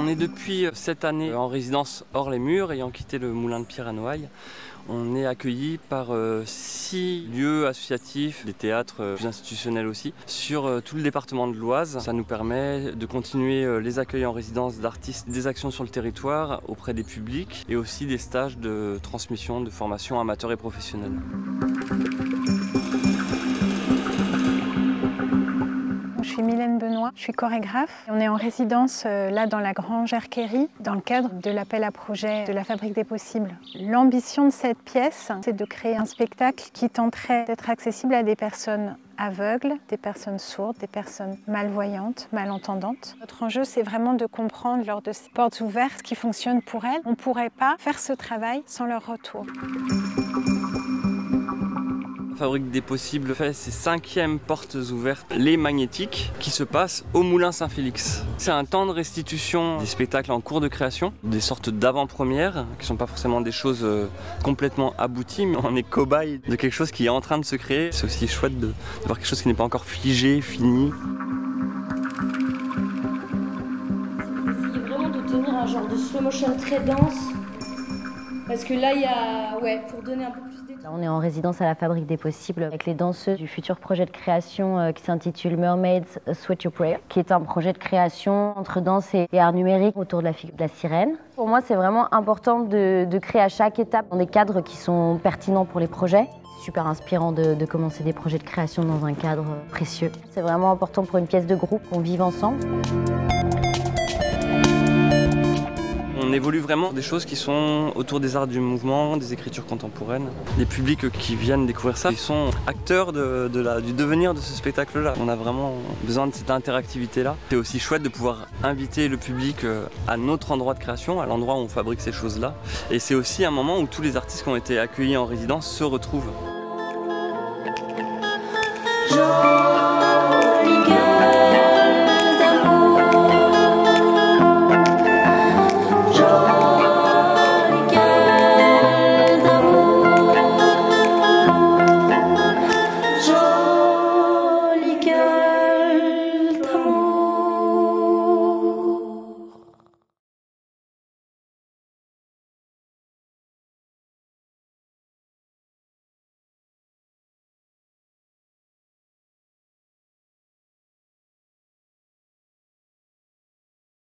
On est depuis cette année en résidence hors les murs, ayant quitté le moulin de pierre à Noailles. On est accueilli par 6 lieux associatifs, des théâtres plus institutionnels aussi, sur tout le département de l'Oise. Ça nous permet de continuer les accueils en résidence d'artistes, des actions sur le territoire auprès des publics et aussi des stages de transmission, de formation amateurs et professionnels. Je suis Mylène Benoît, je suis chorégraphe. On est en résidence là dans la Grange Erquéry dans le cadre de l'appel à projet de la Fabrique des Possibles. L'ambition de cette pièce, c'est de créer un spectacle qui tenterait d'être accessible à des personnes aveugles, des personnes sourdes, des personnes malvoyantes, malentendantes. Notre enjeu, c'est vraiment de comprendre lors de ces portes ouvertes ce qui fonctionne pour elles. On ne pourrait pas faire ce travail sans leur retour. La Fabrique des Possibles fait ses 5e portes ouvertes, les magnétiques, qui se passent au Moulin Saint-Félix. C'est un temps de restitution des spectacles en cours de création, des sortes d'avant-premières, qui ne sont pas forcément des choses complètement abouties, mais on est cobaye de quelque chose qui est en train de se créer. C'est aussi chouette de voir quelque chose qui n'est pas encore figé, fini. Essayez vraiment de tenir un genre de slow motion très dense, parce que là, il y a, pour donner un peu plus d'état. On est en résidence à la Fabrique des Possibles avec les danseuses du futur projet de création qui s'intitule Mermaids Sweat Your Prayer, qui est un projet de création entre danse et art numérique autour de la figure de la sirène. Pour moi, c'est vraiment important de créer à chaque étape des cadres qui sont pertinents pour les projets. C'est super inspirant de commencer des projets de création dans un cadre précieux. C'est vraiment important pour une pièce de groupe qu'on vive ensemble. On évolue vraiment des choses qui sont autour des arts du mouvement, des écritures contemporaines. Les publics qui viennent découvrir ça, ils sont acteurs du devenir de ce spectacle-là. On a vraiment besoin de cette interactivité-là. C'est aussi chouette de pouvoir inviter le public à notre endroit de création, à l'endroit où on fabrique ces choses-là. Et c'est aussi un moment où tous les artistes qui ont été accueillis en résidence se retrouvent.